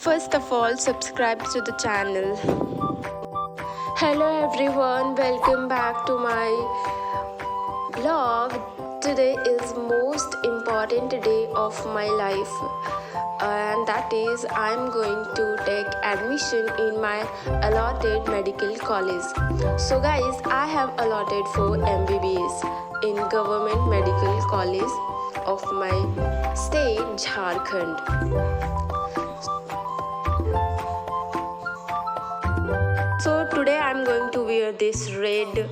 First of all, subscribe to the channel. Hello everyone, welcome back to my vlog. Today is most important day of my life, and that is I'm going to take admission in my allotted medical college. So guys, I have allotted for MBBS in Government Medical College of my state, Jharkhand. So today I'm going to wear this red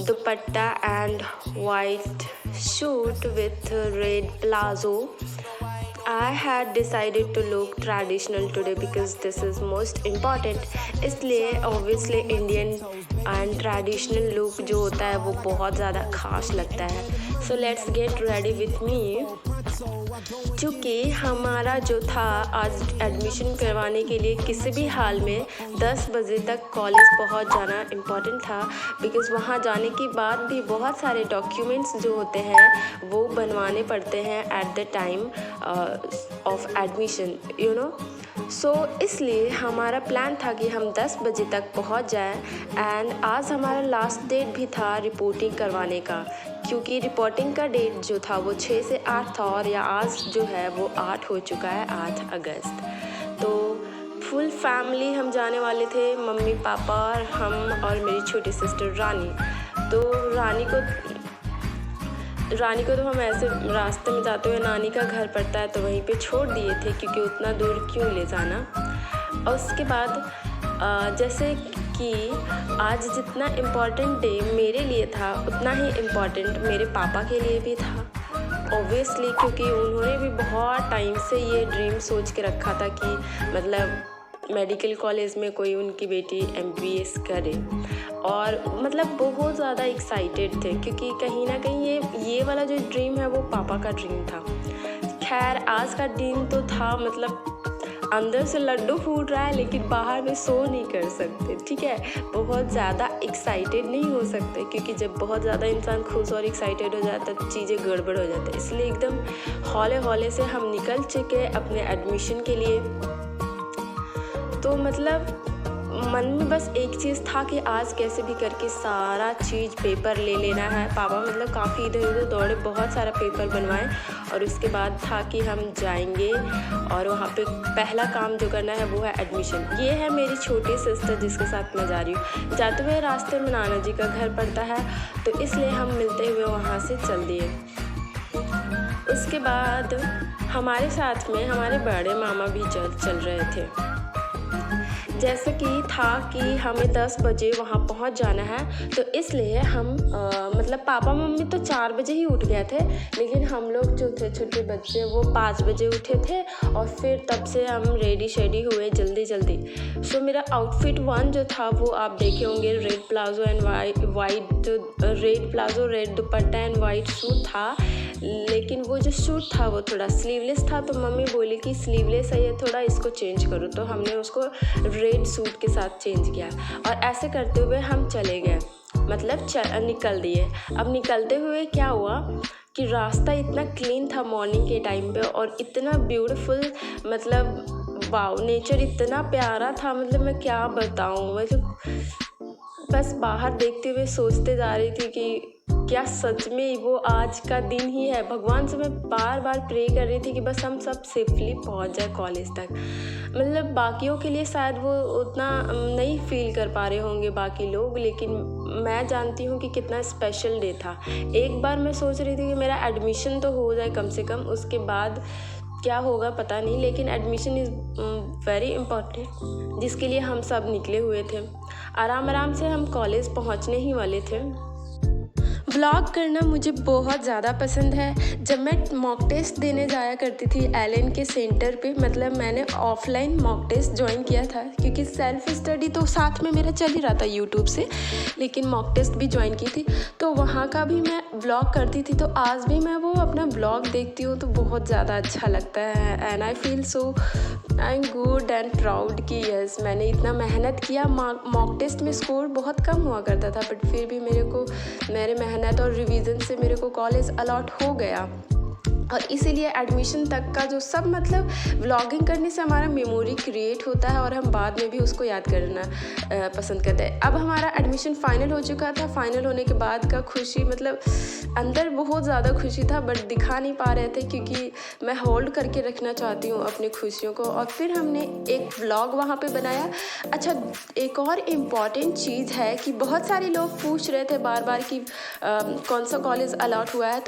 dupatta and white suit with red palazzo. I had decided to look traditional today because this is most important. इसलिए obviously Indian and traditional look जो होता है वो बहुत ज़्यादा खास लगता है. So let's get ready with me. क्योंकि हमारा जो था आज एडमिशन करवाने के लिए किसी भी हाल में 10 बजे तक कॉलेज पहुंच जाना इम्पॉर्टेंट था, बिकॉज़ वहां जाने के बाद भी बहुत सारे डॉक्यूमेंट्स जो होते हैं वो बनवाने पड़ते हैं at the time of admission so इसलिए हमारा प्लान था कि हम 10 बजे तक पहुंच जाएं. एंड आज हमारा लास्ट डेट भी था रिपोर्टिंग करवाने का, क्योंकि रिपोर्टिंग का डेट जो था वो 6 से 8 था और या आज जो है वो 8 हो चुका है, 8 अगस्त. तो फुल फैमिली हम जाने वाले थे, मम्मी पापा और हम और मेरी छोटी सिस्टर रानी. तो रानी को तो हम ऐसे रास्ते में जाते हुए नानी का घर पड़ता है तो वहीं पे छोड़ दिए थे, क्योंकि उतना दूर क्यों ले जाना. और उसके बाद जैसे कि आज जितना इम्पॉर्टेंट डे मेरे लिए था उतना ही इम्पॉर्टेंट मेरे पापा के लिए भी था ऑब्वियसली, क्योंकि उन्होंने भी बहुत टाइम से ये ड्रीम सोच के रखा था कि मतलब मेडिकल कॉलेज में कोई उनकी बेटी MBBS करे, और मतलब बहुत ज़्यादा एक्साइटेड थे, क्योंकि कहीं ना कहीं ये वाला जो ड्रीम है वो पापा का ड्रीम था. खैर आज का दिन तो था, मतलब अंदर से लड्डू फूट रहा है लेकिन बाहर में शो नहीं कर सकते, ठीक है. बहुत ज़्यादा एक्साइटेड नहीं हो सकते, क्योंकि जब बहुत ज़्यादा इंसान खुश और एक्साइटेड हो जाता है तो चीज़ें गड़बड़ हो जाती है. इसलिए एकदम हौले हौले से हम निकल चुके अपने एडमिशन के लिए. तो मतलब मन में बस एक चीज़ था कि आज कैसे भी करके सारा चीज़ पेपर ले लेना है. पापा मतलब काफ़ी इधर उधर दौड़े, बहुत सारा पेपर बनवाए, और उसके बाद था कि हम जाएंगे और वहाँ पे पहला काम जो करना है वो है एडमिशन. ये है मेरी छोटी सिस्टर जिसके साथ मैं जा रही हूँ. जाते हुए रास्ते में नाना जी का घर पड़ता है, तो इसलिए हम मिलते हुए वहाँ से चल दिए. उसके बाद हमारे साथ में हमारे बड़े मामा भी चल रहे थे. जैसे कि था कि हमें 10 बजे वहाँ पहुँच जाना है, तो इसलिए हम मतलब पापा मम्मी तो 4 बजे ही उठ गए थे, लेकिन हम लोग जो थे छोटे बच्चे वो 5 बजे उठे थे, और फिर तब से हम रेडी शेडी हुए जल्दी. सो मेरा आउटफिट 1 जो था वो आप देखे होंगे, red palazzo and white red palazzo, red dupatta and white suit था. लेकिन वो जो सूट था वो थोड़ा स्लीवलेस था, तो मम्मी बोली कि स्लीवलेस है ये, थोड़ा इसको चेंज करो. तो हमने उसको रेड सूट के साथ चेंज किया, और ऐसे करते हुए हम चले गए, मतलब निकल दिए. अब निकलते हुए क्या हुआ कि रास्ता इतना क्लीन था मॉर्निंग के टाइम पे, और इतना ब्यूटीफुल, मतलब वाव, नेचर इतना प्यारा था, मतलब मैं क्या बताऊँ. मतलब बस बाहर देखते हुए सोचते जा रही थी कि क्या सच में वो आज का दिन ही है. भगवान से मैं बार बार प्रे कर रही थी कि बस हम सब सेफली पहुंच जाए कॉलेज तक. मतलब बाकियों के लिए शायद वो उतना नहीं फील कर पा रहे होंगे बाकी लोग, लेकिन मैं जानती हूँ कि कितना स्पेशल डे था. एक बार मैं सोच रही थी कि मेरा एडमिशन तो हो जाए कम से कम, उसके बाद क्या होगा पता नहीं, लेकिन एडमिशन इज़ वेरी इम्पॉर्टेंट, जिसके लिए हम सब निकले हुए थे. आराम से हम कॉलेज पहुँचने ही वाले थे. व्लॉग करना मुझे बहुत ज़्यादा पसंद है. जब मैं मॉक टेस्ट देने जाया करती थी एलन के सेंटर पे, मतलब मैंने ऑफलाइन मॉक टेस्ट ज्वाइन किया था, क्योंकि सेल्फ स्टडी तो साथ में मेरा चल ही रहा था यूट्यूब से, लेकिन मॉक टेस्ट भी ज्वाइन की थी, तो वहाँ का भी मैं व्लॉग करती थी. तो आज भी मैं वो अपना व्लॉग देखती हूँ तो बहुत ज़्यादा अच्छा लगता है, and I feel so I am good and proud कि यस मैंने इतना मेहनत किया. मॉक टेस्ट में स्कोर बहुत कम हुआ करता था, बट फिर भी मेरे मेहनत और रिवीजन से मेरे को कॉलेज अलॉट हो गया. और इसीलिए एडमिशन तक का जो सब मतलब व्लॉगिंग करने से हमारा मेमोरी क्रिएट होता है और हम बाद में भी उसको याद करना पसंद करते हैं। अब हमारा एडमिशन फ़ाइनल हो चुका था। फ़ाइनल होने के बाद का खुशी मतलब अंदर बहुत ज़्यादा खुशी था, बट दिखा नहीं पा रहे थे क्योंकि मैं होल्ड करके रखना चाहती हूँ अपनी खुशियों को। और फिर हमने एक व्लॉग वहाँ पे बनाया। अच्छा, एक और इम्पॉर्टेंट चीज़ है कि बहुत सारे लोग पूछ रहे थे बार बार कि कौन सा कॉलेज अलॉट हुआ है,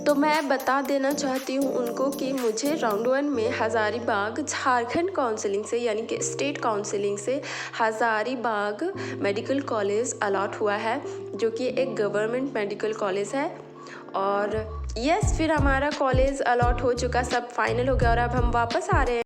तो मैं बता देना चाहती हूँ उनको कि मुझे राउंड 1 में हज़ारीबाग झारखंड काउंसलिंग से यानी कि स्टेट काउंसलिंग से हज़ारीबाग मेडिकल कॉलेज अलॉट हुआ है, जो कि एक गवर्नमेंट मेडिकल कॉलेज है। और यस, फिर हमारा कॉलेज अलॉट हो चुका, सब फाइनल हो गया और अब हम वापस आ रहे हैं।